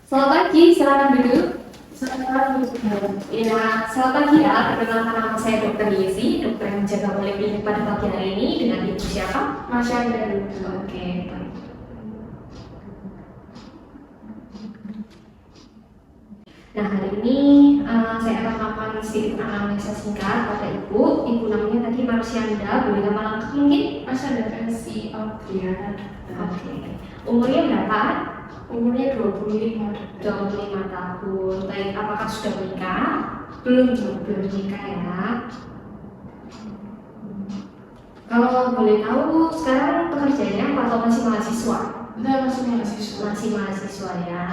Selamat pagi, silakan duduk. Selamat Ya, selamat pagi ya. Perkenalkan nama saya Dr. Yesi, dokter yang menjaga poliklinik pada pagi hari ini dengan ibu siapa? Masya Allah. Oke, baik. Nah, hari ini saya akan melakukan sedikit anamnesa singkat pada ibu. Ibu namanya tadi Marsyanda, boleh nama lengkap mungkin? Masya Allah versi Audriana. Oke. Umurnya berapa? Umurnya 25. 25 tahun. Baik, apakah sudah menikah? Belum. Belum menikah ya. Kalau boleh tahu, sekarang pekerjaannya apa atau masih mahasiswa? Saya masih mahasiswa. Masih mahasiswa ya.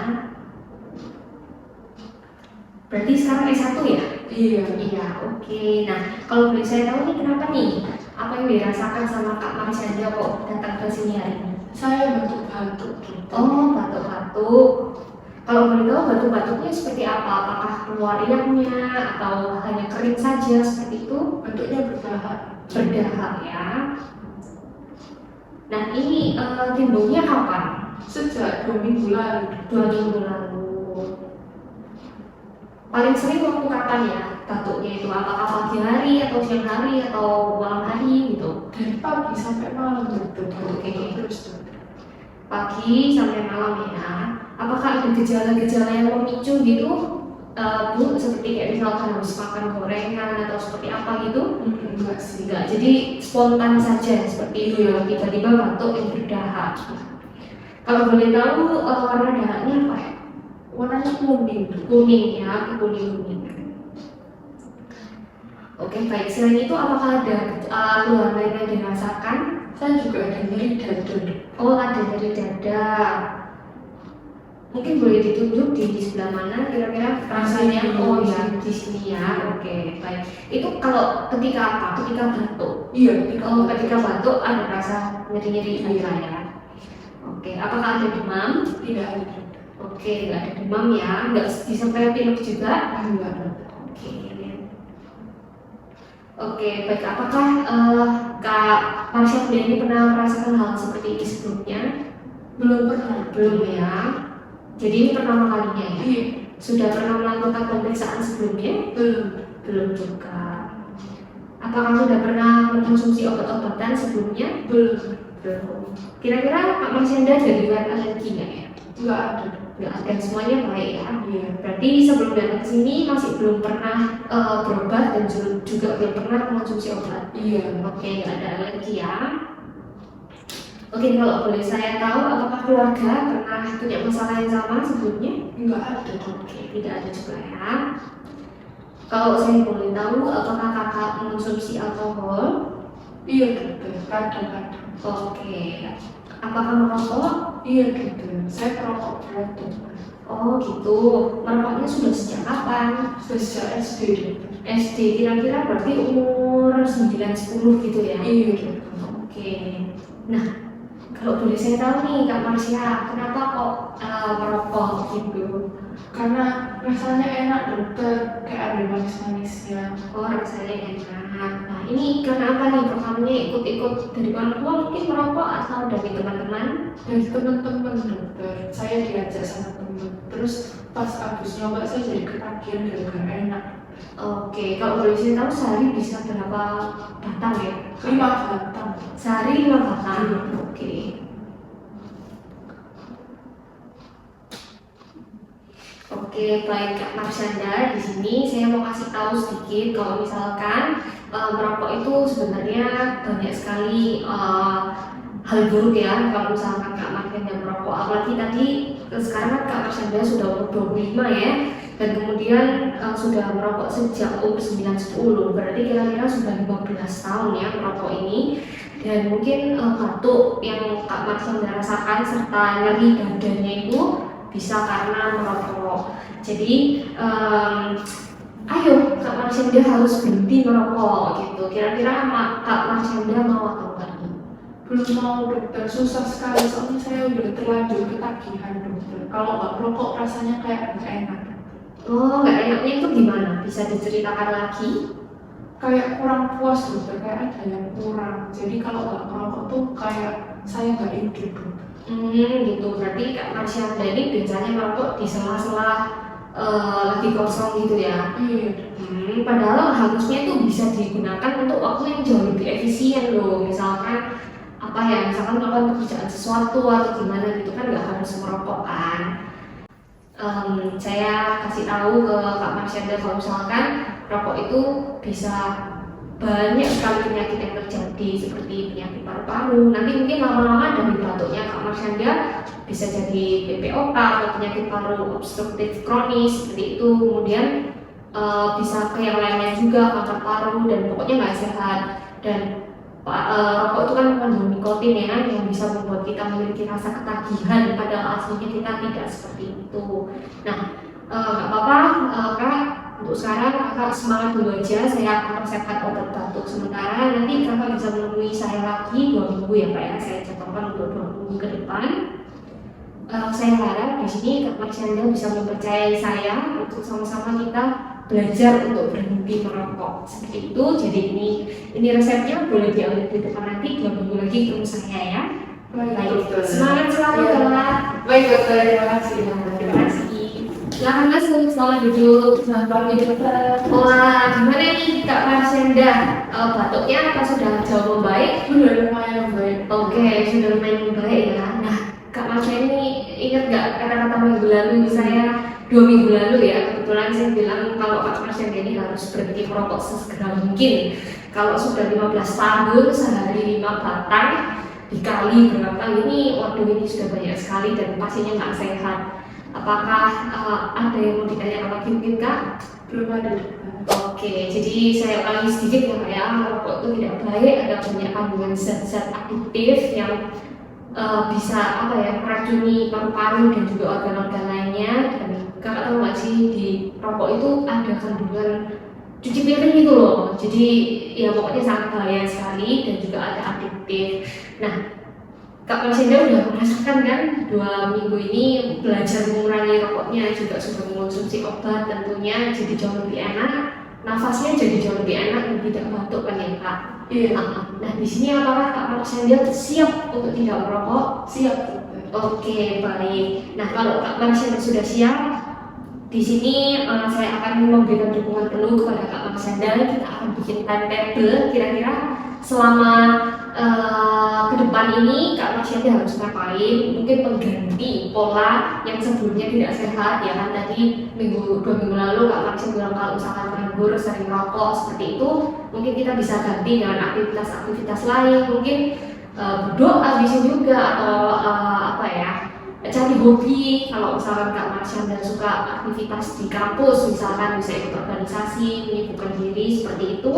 Berarti sekarang S1 ya? Iya. Iya, oke. Nah, kalau boleh saya tahu nih kenapa nih? Apa yang dirasakan sama Kak Marsyanda kok datang ke sini hari ini? Saya batuk-batuk. Oh, batuk-batuk. Kalau boleh tahu batuk-batuknya seperti apa? Apakah keluar riaknya atau hanya kering saja seperti itu? Bentuknya berdahak. Berdahak ya. Nah, ini timbulnya kapan? Sejak 2 minggu lalu. 2 minggu lalu. Paling sering waktu kapan ya batuknya itu? Apakah pagi hari atau siang hari atau malam hari gitu? Dari pagi sampai malam betul. Oke. Terus. Pagi sampai malam ya. Apakah ada gejala-gejala yang memicu gitu? Bu, seperti kayak misalkan harus makan gorengan atau seperti apa gitu? Enggak sih. Enggak, jadi spontan saja seperti itu ya, tiba-tiba batuk yang berdahak. Kalau boleh tahu warna dahaknya apa ya? Warnanya kuning. Kuning ya, kuning-kuning. Oke, baik. Selain itu apakah ada keluhan lain yang dirasakan? Saya juga ada nyeri dada. Oh, ada nyeri dada. Mungkin boleh ditunjuk di sebelah mana kira-kira rasanya? Oh ya, di sini ya. Oke, baik. Itu kalau ketika apa? Ketika batuk. Iya. Ketika batuk ada rasa nyeri-nyeri dada ya. Oke, apakah ada demam? Tidak ada. Oke, nggak ada demam ya. Nggak disertai pilek juga? Enggak ada. Oke, baik. Apakah Kak Marsyanda ini pernah merasakan hal seperti ini sebelumnya? Belum pernah. Belum ya. Jadi ini pertama kalinya ya? Iya. Sudah pernah melakukan pemeriksaan sebelumnya? Belum. Belum juga. Apakah sudah pernah mengkonsumsi obat-obatan sebelumnya? Belum. Belum. Kira-kira Kak Marsyanda ada riwayat alergi nggak ya? Enggak ada. Nggak ada, semuanya baik ya? Iya. Berarti sebelum datang ke sini masih belum pernah berobat dan juga belum pernah mengkonsumsi obat? Iya. Oke, nggak ada alergi ya? Oke, kalau boleh saya tahu, apakah keluarga pernah punya masalah yang sama sebelumnya? Enggak ada. Oke, tidak ada juga ya. Kalau saya boleh tahu, apakah kakak mengonsumsi alkohol? Iya dokter, kadang-kadang. Oke, apakah merokok? Iya dokter, saya perokok berat dokter. Oh gitu, merokoknya sudah sejak kapan? Sejak SD dokter. SD, kira-kira berarti umur 9-10 gitu ya? Iya dokter. Oke, nah kalau boleh saya tahu nih Kak Marsya, kenapa kok merokok gitu? Karena rasanya enak dokter, kayak ada manis-manisnya. Oh, rasanya enak. Nah ini karena apa nih? Pertamanya ikut-ikut dari orang tua mungkin merokok atau dari teman-teman? Dari teman-teman dokter, saya diajak sama teman. Terus pas habis nyoba saya jadi ketagihan gara-gara enak. Oke, kalau boleh saya tahu sehari bisa berapa batang ya? 5 batang. Sehari 5 batang. Oke. Oke, baik Kak Marsyanda, di sini saya mau kasih tahu sedikit kalau misalkan merokok itu sebenarnya banyak sekali hal buruk ya kalau misalkan Kak Marsyanda merokok. Apalagi tadi sekarang kan Kak Marsyanda sudah umur 25 ya, dan kemudian sudah merokok sejak umur 9-10, berarti kira-kira sudah 15 tahun ya merokok ini. Dan mungkin batuk yang Kak Marsyanda rasakan serta nyeri dadanya itu bisa karena merokok. Jadi ayo Kak Marsyanda harus berhenti merokok gitu. Kira-kira Kak Marsyanda mau atau enggak? Belum mau dokter, susah sekali soalnya saya udah terlanjur ketagihan dokter. Kalau nggak merokok rasanya kayak nggak enak. Oh, nggak enaknya itu gimana? Bisa diceritakan lagi? Kayak kurang puas dokter, kayak ada yang kurang. Jadi kalau nggak merokok tuh kayak saya nggak hidup dokter. Gitu. Berarti Kak Marsyanda ini biasanya merokok di sela-sela lagi kosong gitu ya. Padahal harusnya itu bisa digunakan untuk waktu yang jauh lebih efisien loh. Misalkan misalkan melakukan pekerjaan sesuatu atau gimana gitu kan nggak harus merokok kan. Saya kasih tahu ke Kak Marsyanda kalau misalkan rokok itu bisa banyak sekali penyakit yang terjadi seperti penyakit paru-paru. Nanti mungkin lama-lama dari batuknya Kak Marsyanda bisa jadi PPOK atau penyakit paru obstruktif kronis seperti itu. Kemudian bisa ke yang lainnya juga, kanker paru, dan pokoknya nggak sehat. Dan rokok itu kan mengandung nikotin ya, yang bisa membuat kita memiliki rasa ketagihan, padahal aslinya kita tidak seperti itu. Nah, nggak apa-apa Kak, untuk sekarang Kakak semangat dulu aja, saya akan resepkan obat batuk sementara. Nanti Kakak bisa menemui saya lagi 2 minggu ya Pak ya, saya catatkan untuk 2 minggu ke depan. Saya harap di sini Kak Marsyanda bisa mempercayai saya untuk sama-sama kita belajar untuk berhenti merokok seperti itu. Jadi ini resepnya boleh diambil di depan nanti 2 minggu lagi ketemu saya ya. Baik, semangat selalu Kak. Baik dokter, terima kasih. Terima kasih. Silahkan masuk, selamat duduk. Selamat pagi dokter. Wah, gimana nih Kak Marsyanda? Batuknya apa sudah jauh membaik? Sudah lumayan baik. Oke, sudah lumayan membaik ya. Nah, Kak Marsyanda ini ingat nggak kata-kata minggu lalu saya 2 minggu lalu ya, kebetulan saya bilang kalau Kak Marsyanda ini harus berhenti merokok sesegera mungkin. Kalau sudah 15 tahun, sehari 5 batang, dikali berapa ini, waduh ini sudah banyak sekali dan pastinya nggak sehat. Apakah ada yang mau ditanyakan lagi mungkin Kak? Belum ada. Oke, jadi saya ulangi sedikit ya Kak ya, merokok itu tidak baik, ada banyak kandungan zat-zat adiktif yang bisa meracuni paru-paru dan juga organ-organ lainnya. Dan Kakak tahu nggak sih di rokok itu ada kandungan cuci piring gitu loh, jadi ya pokoknya sangat bahaya sekali dan juga ada adiktif. Nah, Kak Marsyanda udah merasakan kan 2 minggu ini belajar mengurangi rokoknya, juga sudah mengonsumsi obat tentunya, jadi jauh lebih enak, nafasnya jadi jauh lebih enak dan tidak batuk kan ya Kak? Iya. Nah di sini apakah Kak Marsyanda siap untuk tidak merokok? Siap dokter. Oke, baik. Nah kalau Kak Marsyanda sudah siap, di sini saya akan memberikan dukungan penuh kepada Kak Marsyanda. Kita akan bikin timetable kira-kira selama ke depan ini Kak Marsyanda harus ngapain, mungkin mengganti pola yang sebelumnya tidak sehat ya kan. Tadi 2 minggu lalu Kak Marsyanda bilang kalau misalkan nganggur, sering rokok seperti itu, mungkin kita bisa ganti dengan aktivitas-aktivitas lain, mungkin berdoa bisa juga atau cari hobi. Kalau misalkan Kak Marsyanda suka aktivitas di kampus, misalkan bisa ikut organisasi, menyibukkan diri seperti itu.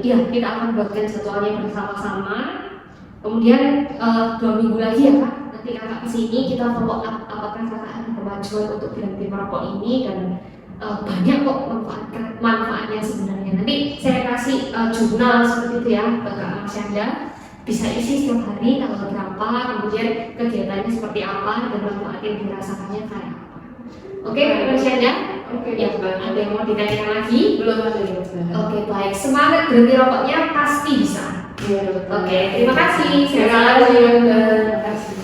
Ya kita akan buatkan jadwalnya bersama-sama. Kemudian 2 minggu lagi ya Kak, nanti Kakak kesini kita follow up apakah Kakak ada kemajuan untuk berhenti merokok ini, dan banyak kok manfaatnya sebenarnya. Nanti saya kasih jurnal seperti itu ya ke Kak Marsyanda, bisa isi setiap hari tanggal berapa, kemudian kegiatannya seperti apa, dan manfaat yang dirasakannya kayak apa. Oke Kak Marsyanda? Oke Ya, ada yang mau ditanyakan lagi? Belum ada dokter. Oke, baik. Semangat berhenti rokoknya pasti bisa. Iya dokter. Oke, terima kasih. Terima Sehat kasih selalu. dokter. Terima kasih.